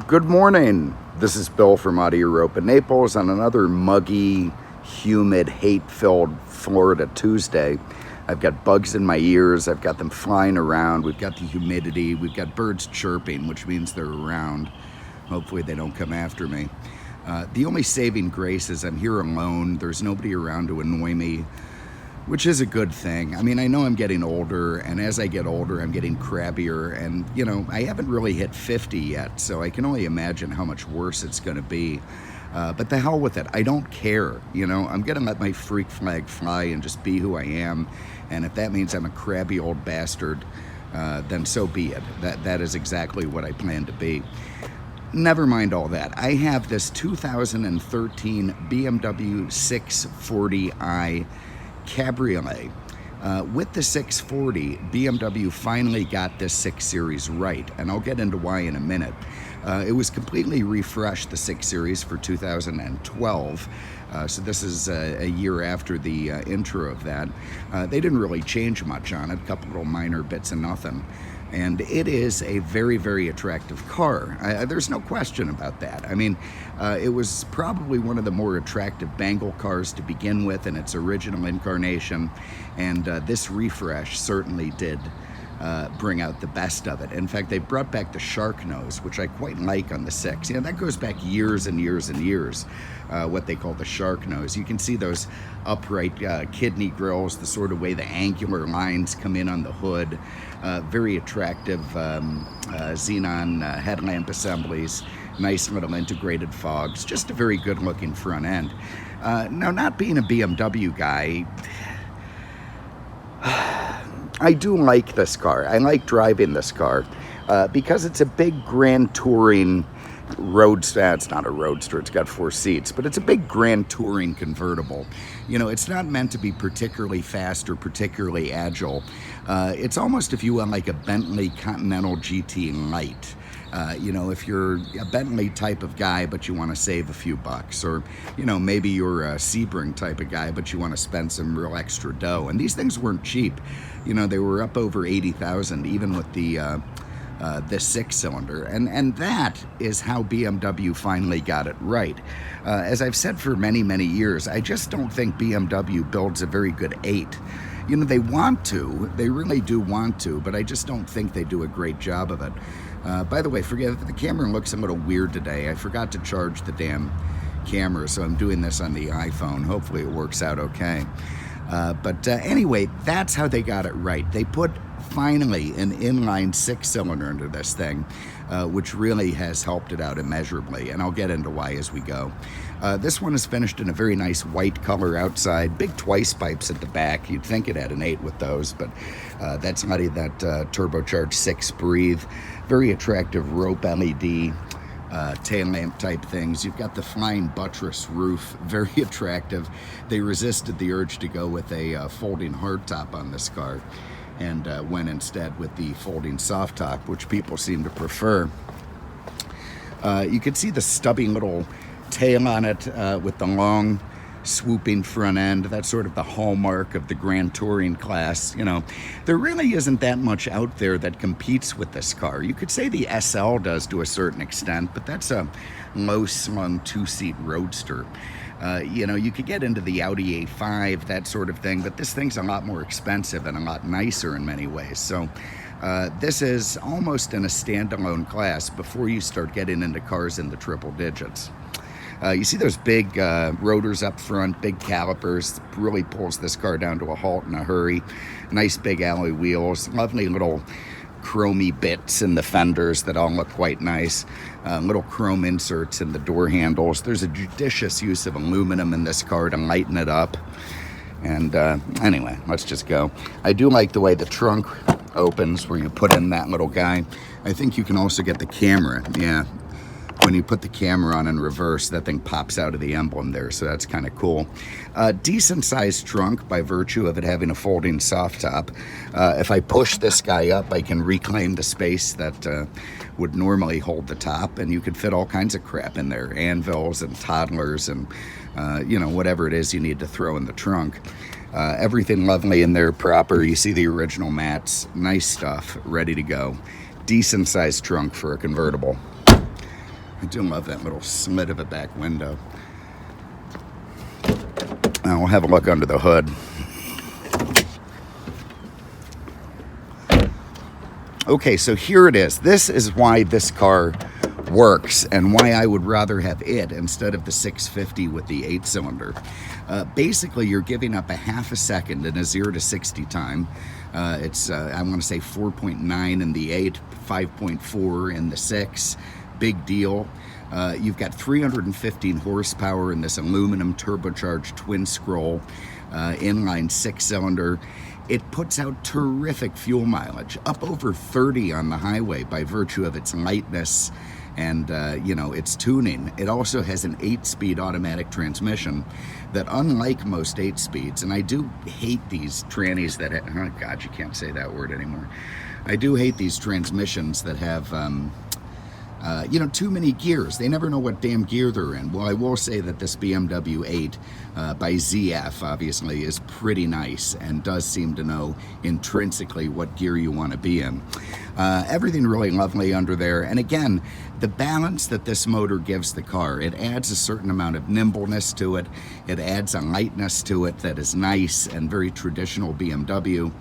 Good morning. This is Bill from Out of Europa, Naples on another muggy, humid, hate-filled Florida Tuesday. I've got bugs in my ears. I've got them flying around. We've got the humidity. We've got birds chirping, which means they're around. Hopefully they don't come after me. The only saving grace is I'm here alone. There's nobody around to annoy me, which is a good thing. I mean, I know I'm getting older, and as I get older, I'm getting crabbier, and, you know, I haven't really hit 50 yet, so I can only imagine how much worse it's going to be. But the hell with it. I don't care, you know. I'm going to let my freak flag fly and just be who I am, and if that means I'm a crabby old bastard, then so be it. That is exactly what I plan to be. Never mind all that. I have this 2013 BMW 640i Cabriolet. With the 640, BMW finally got this 6 Series right, and I'll get into why in a minute. It was completely refreshed, the 6 Series, for 2012, so this is a year after the intro of that. They didn't really change much on it, a couple little minor bits and nothing. And it is a very, very attractive car. There's no question about that. I mean, it was probably one of the more attractive Bengal cars to begin with in its original incarnation, and this refresh certainly did bring out the best of it. In fact, they brought back the shark nose, which I quite like on the 6. You know, that goes back years and years and years, what they call the shark nose. You can see those upright kidney grills, the sort of way the angular lines come in on the hood. Very attractive xenon headlamp assemblies, nice little integrated fogs, just a very good looking front end. Now, not being a BMW guy, I do like this car. I like driving this car because it's a big grand touring roadster. It's not a roadster, it's got 4 seats, but it's a big grand touring convertible. You know, it's not meant to be particularly fast or particularly agile. It's almost, if you will, like a Bentley Continental GT Lite. You know, if you're a Bentley type of guy, but you want to save a few bucks, or, you know, maybe you're a Sebring type of guy, but you want to spend some real extra dough. And these things weren't cheap. You know, they were up over 80,000, even with the 6-cylinder, and that is how BMW finally got it right. As I've said for many, many years, I just don't think BMW builds a very good 8. You know, they want to, they really do want to, but I just don't think they do a great job of it. By the way, forget the camera looks a little weird today. I forgot to charge the damn camera, so I'm doing this on the iPhone. Hopefully it works out okay. But anyway, that's how they got it right. They put finally an inline 6-cylinder into this thing, which really has helped it out immeasurably, and I'll get into why as we go. This one is finished in a very nice white color outside, big twice pipes at the back. You'd think it had an 8 with those, but that's not that turbocharged 6 breathe. Very attractive rope LED tail lamp type things. You've got the flying buttress roof, very attractive. They resisted the urge to go with a folding hardtop on this car, and went instead with the folding soft top, which people seem to prefer. You can see the stubby little tail on it with the long swooping front end. That's sort of the hallmark of the grand touring class. You know, there really isn't that much out there that competes with this car. You could say the SL does to a certain extent, but that's a low-slung 2-seat roadster. You know, you could get into the Audi A5, that sort of thing, but this thing's a lot more expensive and a lot nicer in many ways. So this is almost in a standalone class before you start getting into cars in the triple digits. You see those big rotors up front, big calipers, really pulls this car down to a halt in a hurry. Nice big alloy wheels, lovely little chromy bits in the fenders that all look quite nice. Little chrome inserts in the door handles. There's a judicious use of aluminum in this car to lighten it up. And anyway, let's just go. I do like the way the trunk opens, where you put in that little guy. I think you can also get the camera. Yeah, when you put the camera on in reverse, that thing pops out of the emblem there, so that's kind of cool. Decent sized trunk by virtue of it having a folding soft top. If I push this guy up, I can reclaim the space that would normally hold the top, and you could fit all kinds of crap in there, anvils and toddlers and you know, whatever it is you need to throw in the trunk. Everything lovely in there, proper. You see the original mats, nice stuff, ready to go. Decent sized trunk for a convertible. I do love that little slit of a back window. Now we'll have a look under the hood. Okay, so here it is. This is why this car works and why I would rather have it instead of the 650 with the 8-cylinder. Basically, you're giving up a half a second in a 0 to 60 time. It's, I want to say 4.9 in the 8, 5.4 in the 6. Big deal. You've got 315 horsepower in this aluminum turbocharged twin scroll inline 6-cylinder. It puts out terrific fuel mileage, up over 30 on the highway by virtue of its lightness and you know, its tuning. It also has an 8-speed automatic transmission that, unlike most 8-speeds, and I do hate these trannies that have, oh God, you can't say that word anymore. I do hate these transmissions that have you know, too many gears. They never know what damn gear they're in. Well, I will say that this BMW 8 by ZF obviously is pretty nice and does seem to know intrinsically what gear you want to be in. Everything really lovely under there. And again, the balance that this motor gives the car, it adds a certain amount of nimbleness to it. It adds a lightness to it that is nice and very traditional BMW.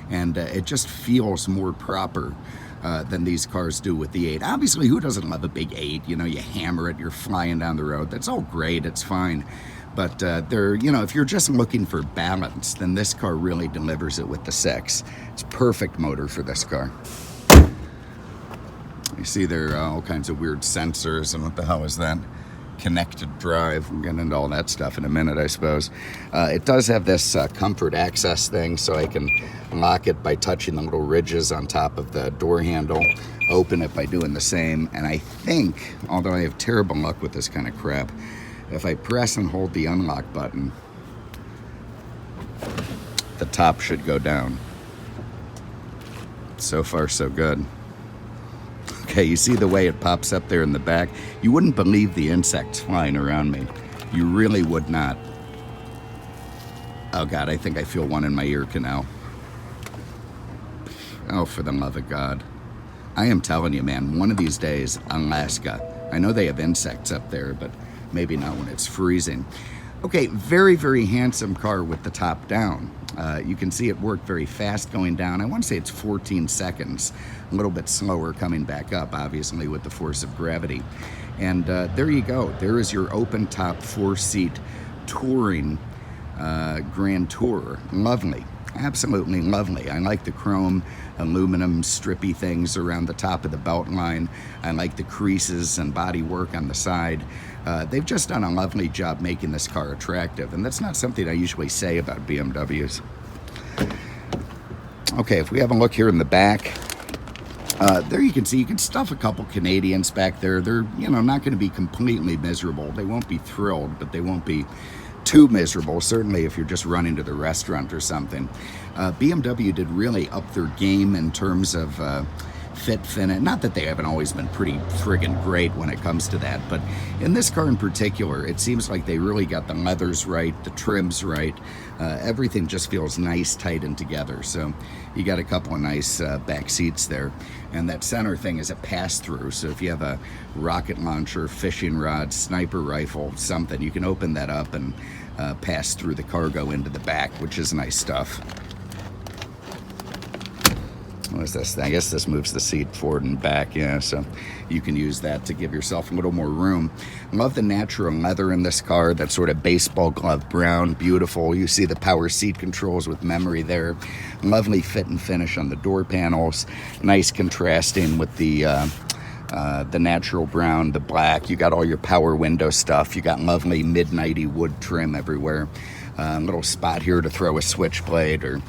And it just feels more proper than these cars do with the 8. Obviously, who doesn't love a big 8? You know, you hammer it, you're flying down the road. That's all great, it's fine. But they're, you know, if you're just looking for balance, then this car really delivers it with the 6. It's perfect motor for this car. You see there are all kinds of weird sensors, and what the hell is that? Connected drive. We'll get into all that stuff in a minute, I suppose. It does have this comfort access thing, so I can lock it by touching the little ridges on top of the door handle, open it by doing the same, and I think, although I have terrible luck with this kind of crap, if I press and hold the unlock button, the top should go down. So far, so good. Okay, you see the way it pops up there in the back? You wouldn't believe the insects flying around me. You really would not. Oh God, I think I feel one in my ear canal. Oh, for the love of God. I am telling you, man, one of these days, Alaska. I know they have insects up there, but maybe not when it's freezing. Okay, very, very handsome car with the top down. You can see it worked very fast going down. I want to say it's 14 seconds, a little bit slower coming back up, obviously, with the force of gravity. And there you go. There is your open top 4-seat touring Grand Tourer. Lovely. Absolutely lovely. I like the chrome aluminum strippy things around the top of the belt line. I like the creases and body work on the side. They've just done a lovely job making this car attractive, and that's not something I usually say about BMWs. Okay, if we have a look here in the back, there you can see you can stuff a couple Canadians back there. They're, you know, not going to be completely miserable. They won't be thrilled, but they won't be too miserable, certainly if you're just running to the restaurant or something. BMW did really up their game in terms of fit, finish. Not that they haven't always been pretty friggin' great when it comes to that, but in this car in particular, it seems like they really got the leathers right, the trims right. Everything just feels nice, tight, and together. So you got a couple of nice back seats there. And that center thing is a pass-through, so if you have a rocket launcher, fishing rod, sniper rifle, something, you can open that up and pass through the cargo into the back, which is nice stuff. What is this? I guess this moves the seat forward and back, yeah, so you can use that to give yourself a little more room. Love the natural leather in this car, that sort of baseball glove brown, beautiful. You see the power seat controls with memory there. Lovely fit and finish on the door panels. Nice contrasting with the natural brown, the black. You got all your power window stuff. You got lovely midnighty wood trim everywhere. Little spot here to throw a switchblade or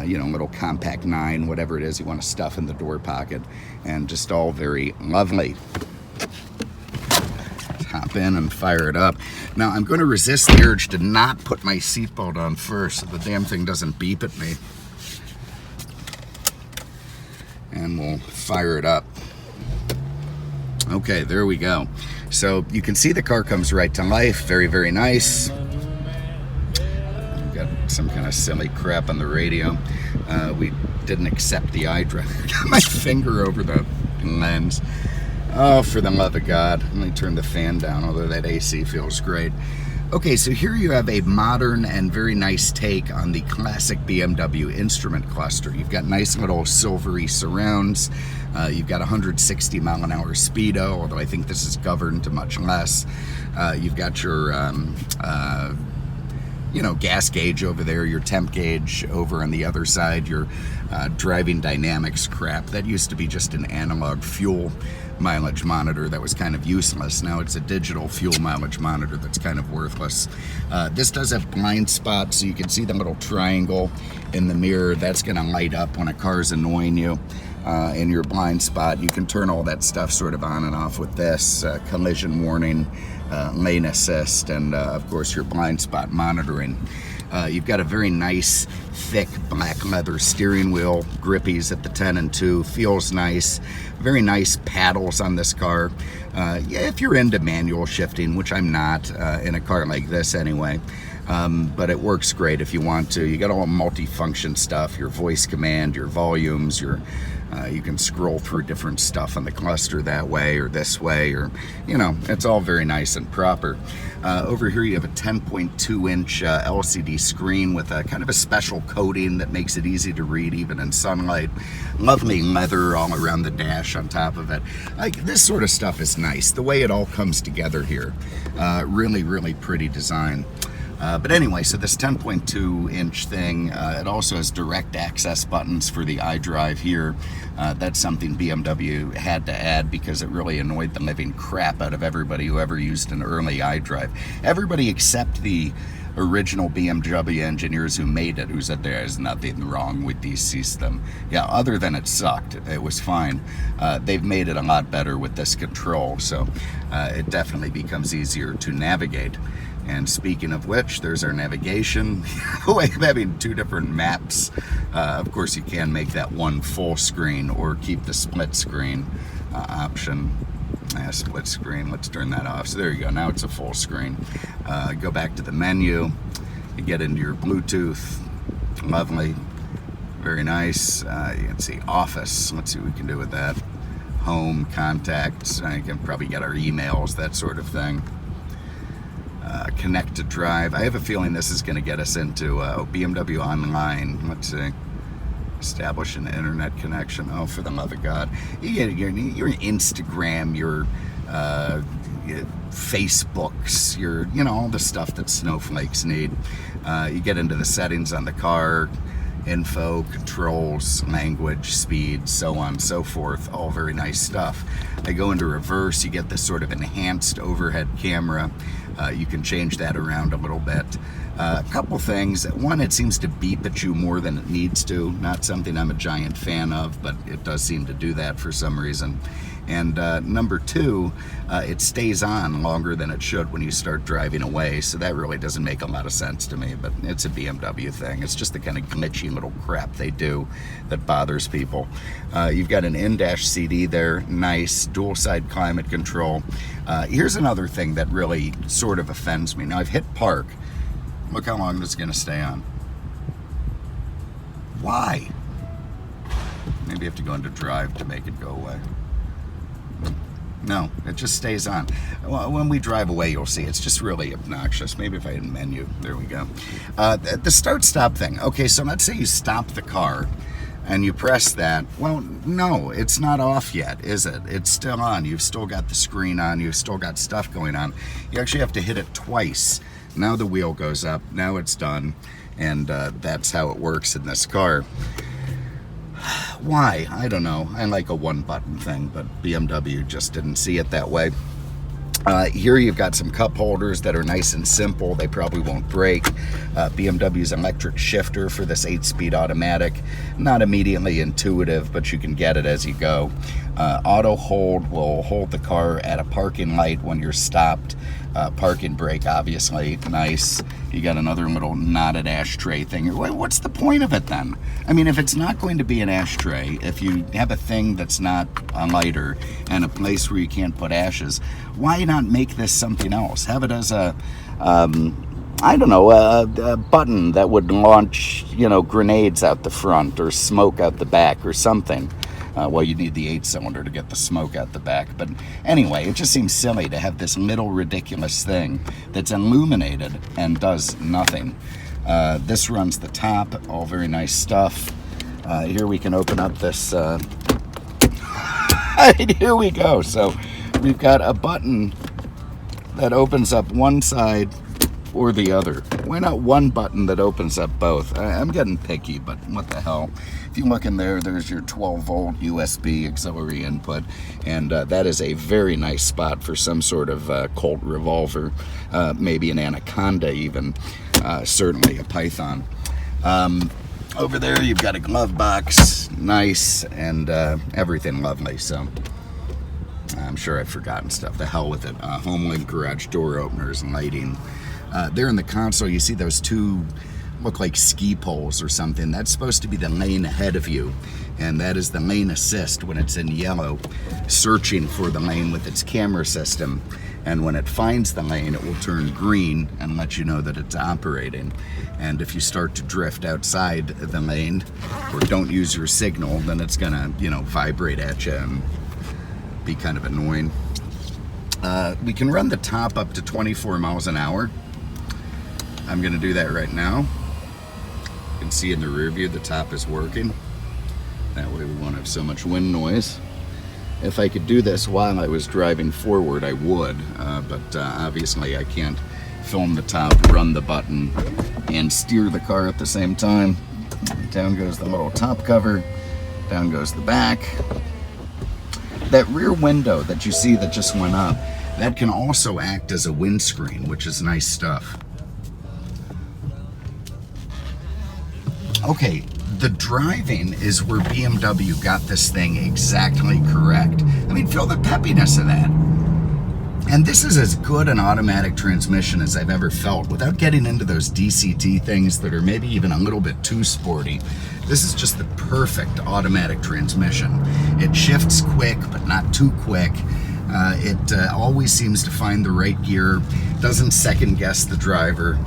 you know, a little compact 9, whatever it is you want to stuff in the door pocket, and just all very lovely. Let's hop in and fire it up. Now, I'm going to resist the urge to not put my seatbelt on first so the damn thing doesn't beep at me. And we'll fire it up. Okay, there we go. So you can see the car comes right to life. Very, very nice. Got some kind of silly crap on the radio. We didn't accept the Idrive. Got my finger over the lens. Oh, for the love of God. Let me turn the fan down, although that AC feels great. Okay, so here you have a modern and very nice take on the classic BMW instrument cluster. You've got nice little silvery surrounds. You've got 160 mile an hour speedo, although I think this is governed to much less. You've got your gas gauge over there, your temp gauge over on the other side, your driving dynamics crap. That used to be just an analog fuel mileage monitor that was kind of useless. Now it's a digital fuel mileage monitor that's kind of worthless. This does have blind spot, so you can see the little triangle in the mirror. That's going to light up when a car's annoying you in your blind spot. You can turn all that stuff sort of on and off with this. Collision warning, lane assist, and of course your blind spot monitoring. You've got a very nice, thick black leather steering wheel, grippies at the 10 and 2, feels nice. Very nice paddles on this car. Yeah, if you're into manual shifting, which I'm not in a car like this anyway, but it works great if you want to. You got all multi-function stuff, your voice command, your volumes, you can scroll through different stuff on the cluster that way or this way, or, it's all very nice and proper. Over here you have a 10.2 inch LCD screen with a kind of a special coating that makes it easy to read even in sunlight. Lovely leather all around the dash on top of it. This sort of stuff is nice. The way it all comes together here. Really, really pretty design. But anyway, so this 10.2 inch thing, it also has direct access buttons for the Idrive here. That's something BMW had to add because it really annoyed the living crap out of everybody who ever used an early Idrive. Everybody except the original BMW engineers who made it, who said there is nothing wrong with the system. Yeah, other than it sucked, it was fine. They've made it a lot better with this control, so it definitely becomes easier to navigate. And speaking of which, there's our navigation. Way of having two different maps. Of course, you can make that one full screen or keep the split screen option. Split screen, let's turn that off. So there you go, now it's a full screen. Go back to the menu, you get into your Bluetooth. Lovely, very nice. You can see Office, let's see what we can do with that. Home, contacts, you can probably get our emails, that sort of thing. Connect to Drive. I have a feeling this is going to get us into BMW Online. Let's see. Establish an internet connection. Oh, for the love of God. You get your Instagram, your Facebooks, your, all the stuff that snowflakes need. You get into the settings on the car, info, controls, language, speed, so on and so forth. All very nice stuff. I go into reverse, you get this sort of enhanced overhead camera. You can change that around a little bit. A couple things. One, it seems to beep at you more than it needs to. Not something I'm a giant fan of, but it does seem to do that for some reason. And number two, it stays on longer than it should when you start driving away, so that really doesn't make a lot of sense to me, but it's a BMW thing. It's just the kind of glitchy little crap they do that bothers people. You've got an in-dash CD there, nice, dual-side climate control. Here's another thing that really sort of offends me. Now, I've hit park. Look how long this is going to stay on. Why? Maybe you have to go into drive to make it go away. No, it just stays on. Well, when we drive away, you'll see it's just really obnoxious. Maybe if I hit menu, there we go. The start-stop thing. Okay, so let's say you stop the car and you press that. Well, no, it's not off yet, is it? It's still on. You've still got the screen on. You've still got stuff going on. You actually have to hit it twice. Now the wheel goes up. Now it's done. And that's how it works in this car. Why? I don't know. I like a one-button thing, but BMW just didn't see it that way. Here you've got some cup holders that are nice and simple. They probably won't break. BMW's electric shifter for this 8-speed automatic. Not immediately intuitive, but you can get it as you go. Auto hold will hold the car at a parking light when you're stopped. Parking brake, obviously, nice. You got another little knotted ashtray thing. What's the point of it then? I mean, if it's not going to be an ashtray, if you have a thing that's not a lighter and a place where you can't put ashes, why not make this something else? Have it as a, I don't know, a button that would launch, grenades out the front or smoke out the back or something. Well, you need the 8-cylinder to get the smoke out the back. But anyway, it just seems silly to have this little ridiculous thing that's illuminated and does nothing. This runs the top, all very nice stuff. Here we can open up this, here we go. So we've got a button that opens up one side or the other. Why not one button that opens up both? I'm getting picky, but what the hell. If you look in there, there's your 12-volt USB auxiliary input, and that is a very nice spot for some sort of Colt revolver, maybe an Anaconda even, certainly a Python. Over there, you've got a glove box, nice, and everything lovely, so I'm sure I've forgotten stuff. The hell with it. HomeLink garage door openers and lighting. There in the console, you see those two look like ski poles or something. That's supposed to be the lane ahead of you, and that is the lane assist when it's in yellow, searching for the lane with its camera system. And when it finds the lane, it will turn green and let you know that it's operating. And if you start to drift outside the lane or don't use your signal, then it's gonna, vibrate at you and be kind of annoying. We can run the top up to 24 miles an hour. I'm gonna do that right now. You can see in the rear view the top is working. That way we won't have so much wind noise. If I could do this while I was driving forward, I would, but obviously I can't film the top, run the button, and steer the car at the same time. Down goes the little top cover, down goes the back. That rear window that you see that just went up, that can also act as a windscreen, which is nice stuff. Okay, the driving is where BMW got this thing exactly correct. I mean, feel the peppiness of that. And this is as good an automatic transmission as I've ever felt, without getting into those DCT things that are maybe even a little bit too sporty. This is just the perfect automatic transmission. It shifts quick, but not too quick. It always seems to find the right gear, doesn't second guess the driver.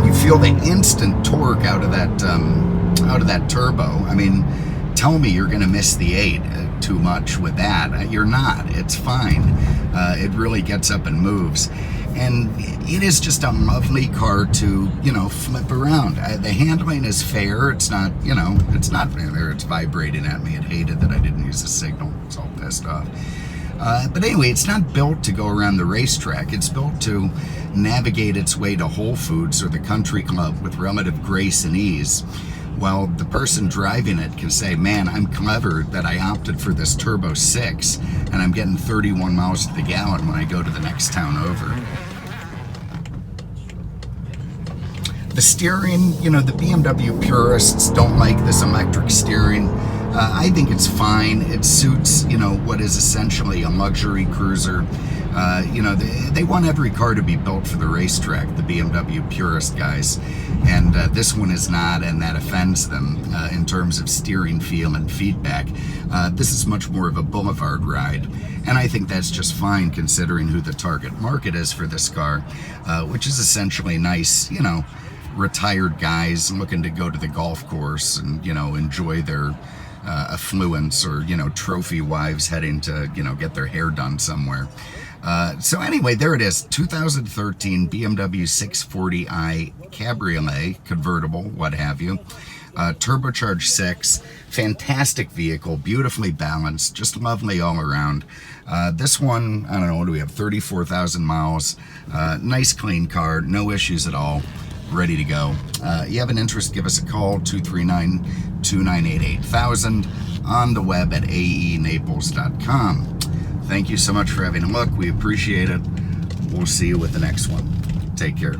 You feel the instant torque out of that turbo. I mean, tell me you're going to miss the 8 too much with that. You're not. It's fine. It really gets up and moves. And it is just a lovely car to, flip around. The handling is fair. It's not, it's not there. It's vibrating at me. It hated that I didn't use the signal. It's all pissed off. But anyway, it's not built to go around the racetrack. It's built to navigate its way to Whole Foods or the country club with relative grace and ease. While the person driving it can say, man, I'm clever that I opted for this Turbo 6 and I'm getting 31 miles to the gallon when I go to the next town over. The steering, the BMW purists don't like this electric steering. I think it's fine. It suits, what is essentially a luxury cruiser. They want every car to be built for the racetrack, the BMW purist guys. And this one is not, and that offends them in terms of steering feel and feedback. This is much more of a boulevard ride. And I think that's just fine considering who the target market is for this car, which is essentially nice, retired guys looking to go to the golf course and, enjoy their affluence, or, trophy wives heading to, get their hair done somewhere. So anyway, there it is, 2013 BMW 640i Cabriolet, convertible, what have you. Turbocharged 6, fantastic vehicle, beautifully balanced, just lovely all around. This one, I don't know, what do we have, 34,000 miles, nice clean car, no issues at all, ready to go. You have an interest, give us a call, 239-298-8000, on the web at aenaples.com. Thank you so much for having a look. We appreciate it. We'll see you with the next one. Take care.